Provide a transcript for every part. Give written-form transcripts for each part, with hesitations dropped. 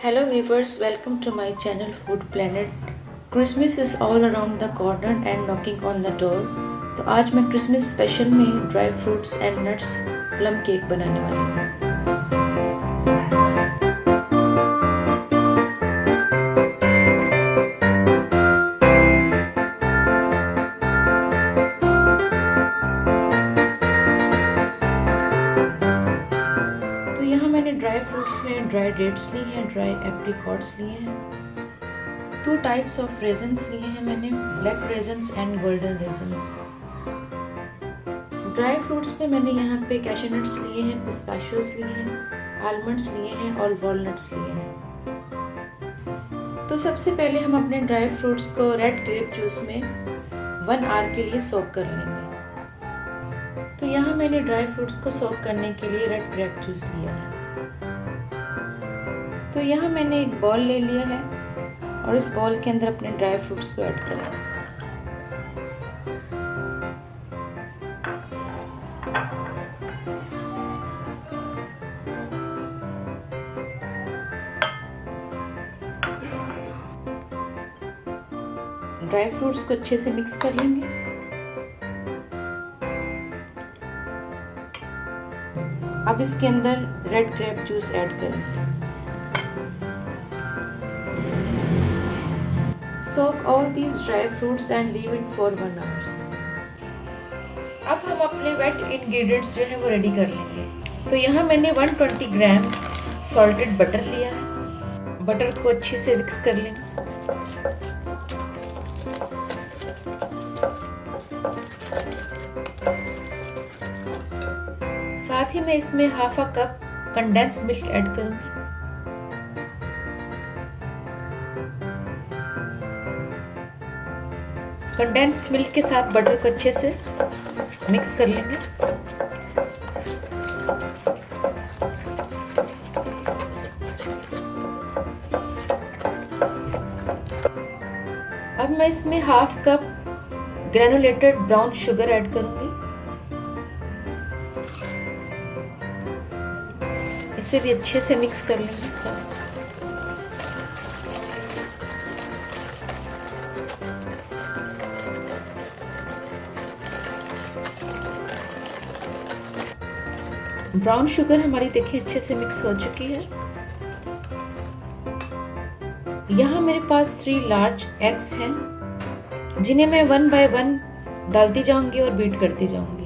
Hello viewers, welcome to my channel Food Planet. Christmas is all around the corner and knocking on the door. तो आज मैं Christmas special में dry fruits and nuts plum cake बनाने वाली हूँ। तो यहाँ मैंने ड्राई फ्रूट्स में ड्राई डेट्स ली हैं, ड्राई एप्रिकॉट्स लिए हैं, 2 टाइप्स ऑफ रेजन्स लिए हैं मैंने, black raisins and golden raisins. Dry fruits में मैंने यहाँ पे कैशू नट्स लिए हैं, पिस्ताशियोज लिए हैं, आलमंड्स लिए हैं और वॉलनट्स लिए हैं। तो सबसे पहले हम अपने ड्राई फ्रूट्स को रेड ग्रेप जूस में 1 आवर के लिए सोक कर लेंगे। तो यहाँ मैंने ड्राई फ्रूट्स को सोक करने के लिए रेड ग्रेप जूस लिया है। तो यहाँ मैंने एक बॉल ले लिया है और इस बॉल के अंदर अपने ड्राई फ्रूट्स को ऐड करें। ड्राई फ्रूट्स को अच्छे से मिक्स कर लेंगे। अब इसके अंदर रेड ग्रेप जूस ऐड करें। Soak all these dry fruits and leave it for 1 hour. अब हम अपने वेट इंग्रेडिएंट्स जो है वो रेडी कर लेंगे। तो यहाँ मैंने 120 ग्राम सॉल्टेड बटर लिया है। बटर को अच्छे से मिक्स कर लेंगे। साथ ही मैं इसमें half a cup condense milk add करूंगी। कंडेंस मिल्क के साथ बटर को अच्छे से मिक्स कर लेंगे। अब मैं इसमें half cup granulated brown sugar add करूंगी। इसे भी अच्छे से मिक्स कर लेंगे सब। ब्राउन शुगर हमारी देखिए अच्छे से मिक्स हो चुकी है। यहाँ मेरे पास 3 लार्ज एग्स हैं जिन्हें मैं 1 बाय 1 डालती जाऊंगी और बीट करती जाऊंगी।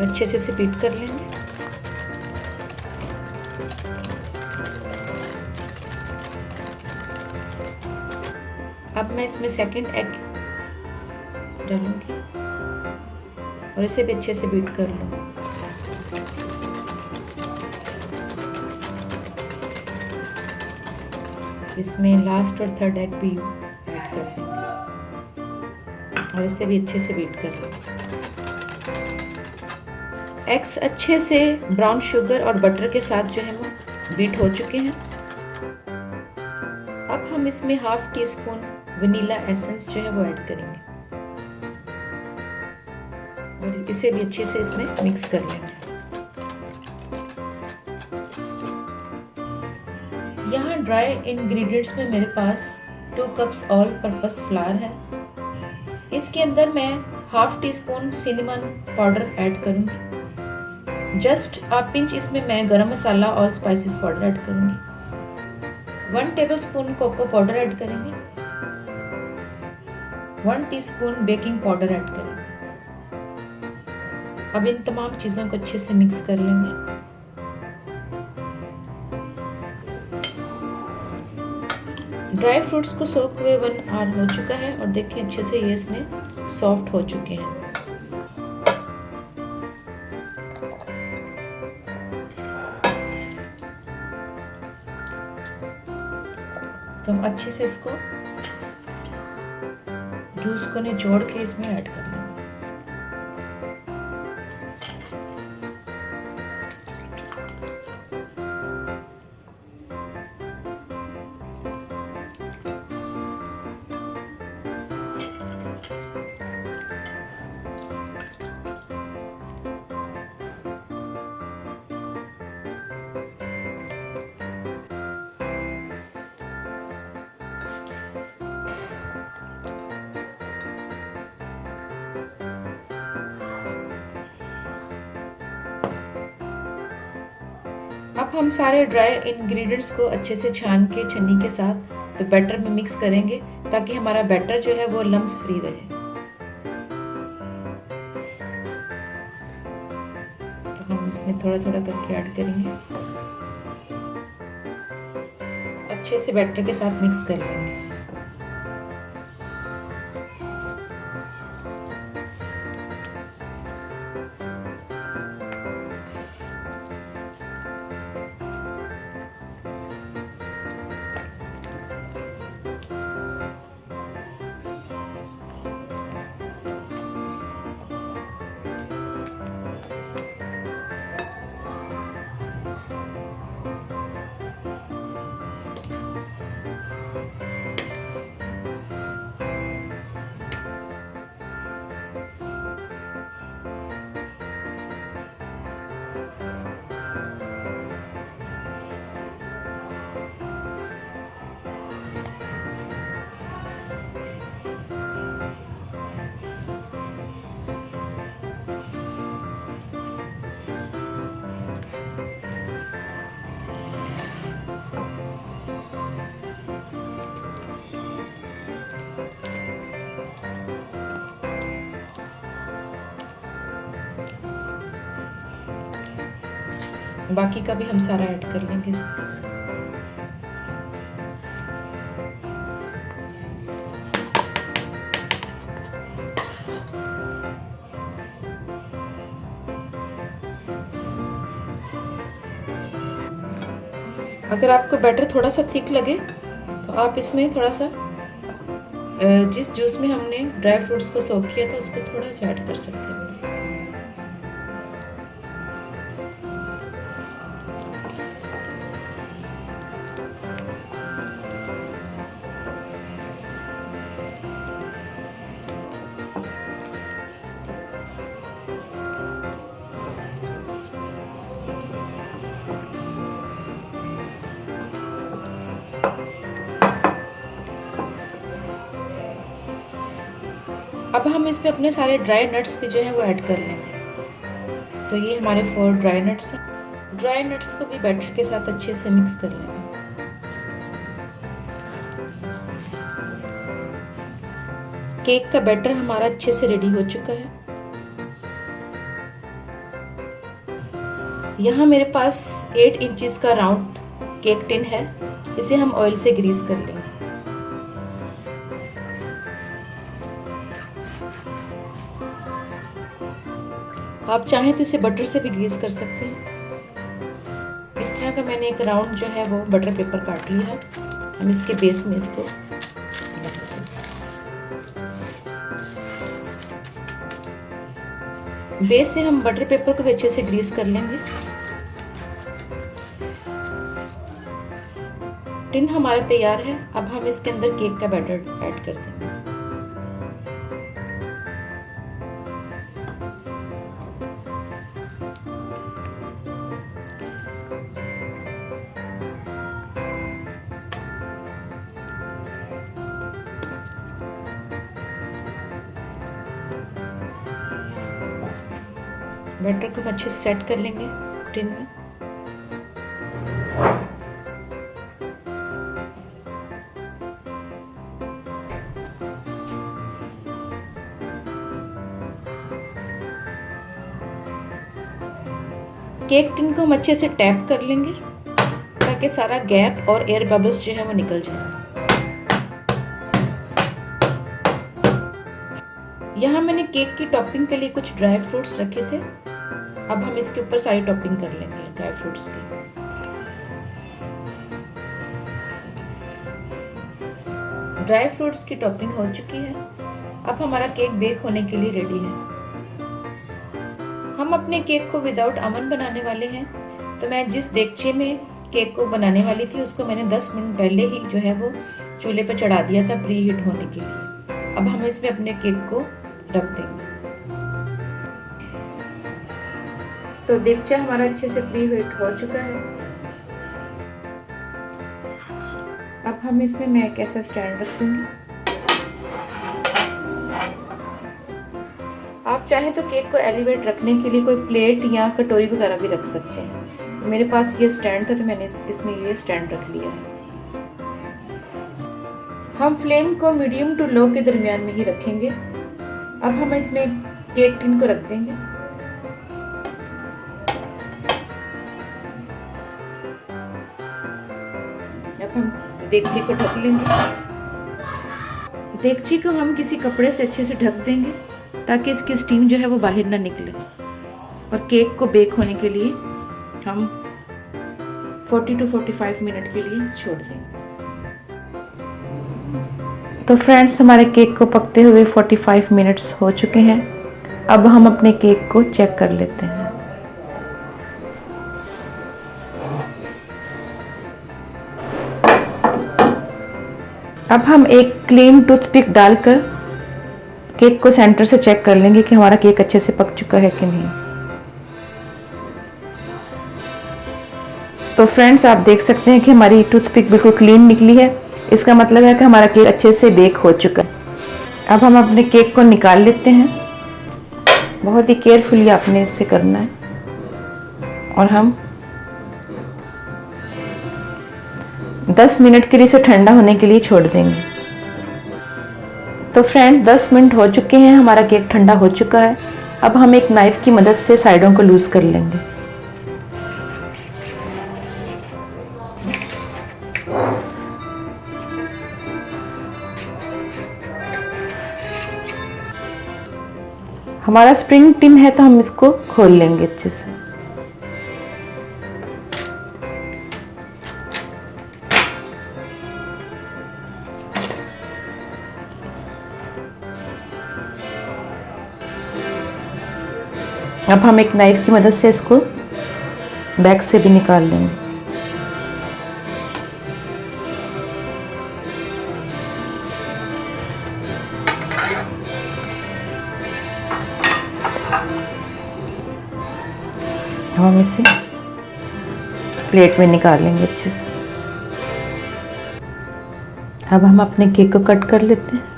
अच्छे से इसे बीट कर लेंगे। अब मैं इसमें सेकंड एग डालूंगी और इसे भी अच्छे से बीट कर लूँ। इसमें लास्ट और थर्ड एग भी ऐड कर देंगे और इसे भी अच्छे से बीट कर लेंगे। एग्स अच्छे से ब्राउन शुगर और बटर के साथ जो है वो बीट हो चुके हैं। अब हम इसमें half tea spoon vanilla essence जो है वो ऐड करेंगे और इसे भी अच्छे से इसमें मिक्स कर लेंगे। यहाँ ड्राई इंग्रेडिएंट्स में मेरे पास 2 कप्स ऑल पर्पस फ्लावर है। इसके अंदर मैं half tea spoon cinnamon powder add करूंगी। जस्ट अ पिंच इसमें मैं गरम मसाला ऑल स्पाइसेस पाउडर ऐड करूंगी। 1 टेबलस्पून कोको पाउडर ऐड करेंगे। 1 टीस्पून बेकिंग पाउडर ऐड करेंगे। अब इन तमाम चीजों को अच्छे से मिक्स कर लेंगे। ड्राई फ्रूट्स को सोक हुए 1 आवर हो चुका है और देखिए अच्छे से ये इसमें सॉफ्ट हो चुके हैं। तो हम अच्छे से इसको जूस को निचोड़ के इसमें ऐड कर लेंगे। अब हम सारे ड्राई इंग्रेडिएंट्स को अच्छे से छान के छन्नी के साथ तो बैटर में मिक्स करेंगे ताकि हमारा बैटर जो है वो लम्स फ्री रहे। तो हम इसमें थोड़ा थोड़ा करके ऐड करेंगे, अच्छे से बैटर के साथ मिक्स कर लेंगे। बाकी का भी हम सारा ऐड कर लेंगे इसमें। अगर आपको बैटर थोड़ा सा थिक लगे तो आप इसमें थोड़ा सा जिस जूस में हमने ड्राई फ्रूट्स को सोक किया था उसको थोड़ा सा ऐड कर सकते हैं। अब हम इसमें अपने सारे ड्राई नट्स भी जो है वो ऐड कर लेंगे। तो ये हमारे 4 ड्राई नट्स हैं। ड्राई नट्स को भी बैटर के साथ अच्छे से मिक्स कर लेंगे। केक का बैटर हमारा अच्छे से रेडी हो चुका है। यहाँ मेरे पास 8 इंचेस का राउंड केक टिन है, इसे हम ऑयल से ग्रीस कर लेंगे। आप चाहें तो इसे बटर से भी ग्रीस कर सकते हैं। इस तरह का मैंने एक राउंड जो है वो बटर पेपर काट लिया है। हम इसके बेस में इसको बेस से हम बटर पेपर को भी अच्छे से ग्रीस कर लेंगे। टिन हमारा तैयार है। अब हम इसके अंदर केक का बैटर ऐड कर देंगे। बैटर को हम अच्छे से सेट कर लेंगे टिन में। केक टिन को हम अच्छे से टैप कर लेंगे ताकि सारा गैप और एयर बबल्स जो है वो निकल जाए। यहाँ मैंने केक की टॉपिंग के लिए कुछ ड्राई फ्रूट्स रखे थे। अब हम इसके ऊपर सारी टॉपिंग कर लेंगे ड्राई फ्रूट्स की। ड्राई फ्रूट्स की टॉपिंग हो चुकी है। अब हमारा केक बेक होने के लिए रेडी है। हम अपने केक को विदाउट अवन बनाने वाले हैं। तो मैं जिस देगचे में केक को बनाने वाली थी उसको मैंने 10 मिनट पहले ही जो है वो चूल्हे पर चढ़ा दिया था प्री हीट होने के लिए। अब हम इसमें अपने केक को रख देंगे। तो देगचा हमारा अच्छे से प्री हीट हो चुका है। अब हम इसमें मैं एक ऐसा स्टैंड रख दूंगी। आप चाहें तो केक को एलिवेट रखने के लिए कोई प्लेट या कटोरी वगैरह भी रख सकते हैं। मेरे पास ये स्टैंड था तो मैंने इसमें ये स्टैंड रख लिया है। हम फ्लेम को मीडियम टू लो के दरमियान में ही रखेंगे। अब हम इसमें केक टिन को रख देंगे। अब हम देगची को ढक लेंगे। देगची को हम किसी कपड़े से अच्छे से ढक देंगे ताकि इसकी स्टीम जो है वो बाहर ना निकले। और केक को बेक होने के लिए हम 40 to 45 मिनट के लिए छोड़ देंगे। तो फ्रेंड्स, हमारे केक को पकते हुए 45 मिनट्स हो चुके हैं। अब हम अपने केक को चेक कर लेते हैं। अब हम एक क्लीन टूथपिक डालकर केक को सेंटर से चेक कर लेंगे कि हमारा केक अच्छे से पक चुका है कि नहीं। तो फ्रेंड्स, आप देख सकते हैं कि हमारी टूथपिक बिल्कुल क्लीन निकली है। इसका मतलब है कि हमारा केक अच्छे से बेक हो चुका है। अब हम अपने केक को निकाल लेते हैं। बहुत ही केयरफुली आपने इससे करना है। और हम 10 मिनट के लिए इसे ठंडा होने के लिए छोड़ देंगे। तो फ्रेंड्स, 10 मिनट हो चुके हैं, हमारा केक ठंडा हो चुका है। अब हम एक नाइफ की मदद से साइडों को लूज कर लेंगे। हमारा स्प्रिंग टिन है तो हम इसको खोल लेंगे अच्छे से। अब हम एक नाइफ की मदद से इसको बैक से भी निकाल लेंगे। हम इसे प्लेट में निकाल लेंगे अच्छे से। अब हम अपने केक को कट कर लेते हैं।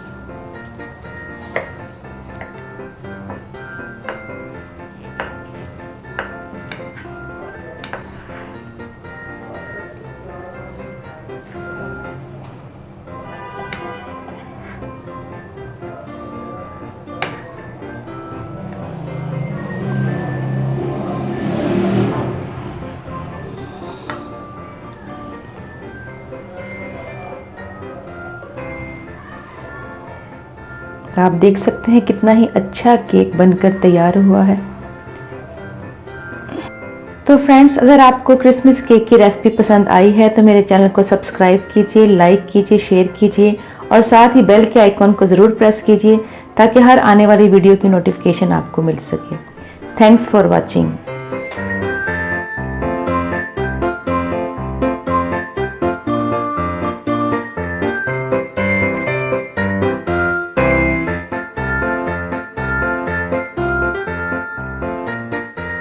आप देख सकते हैं कितना ही अच्छा केक बनकर तैयार हुआ है। तो फ्रेंड्स, अगर आपको क्रिसमस केक की रेसिपी पसंद आई है तो मेरे चैनल को सब्सक्राइब कीजिए, लाइक कीजिए, शेयर कीजिए और साथ ही बेल के आइकॉन को ज़रूर प्रेस कीजिए ताकि हर आने वाली वीडियो की नोटिफिकेशन आपको मिल सके। Thanks for watching.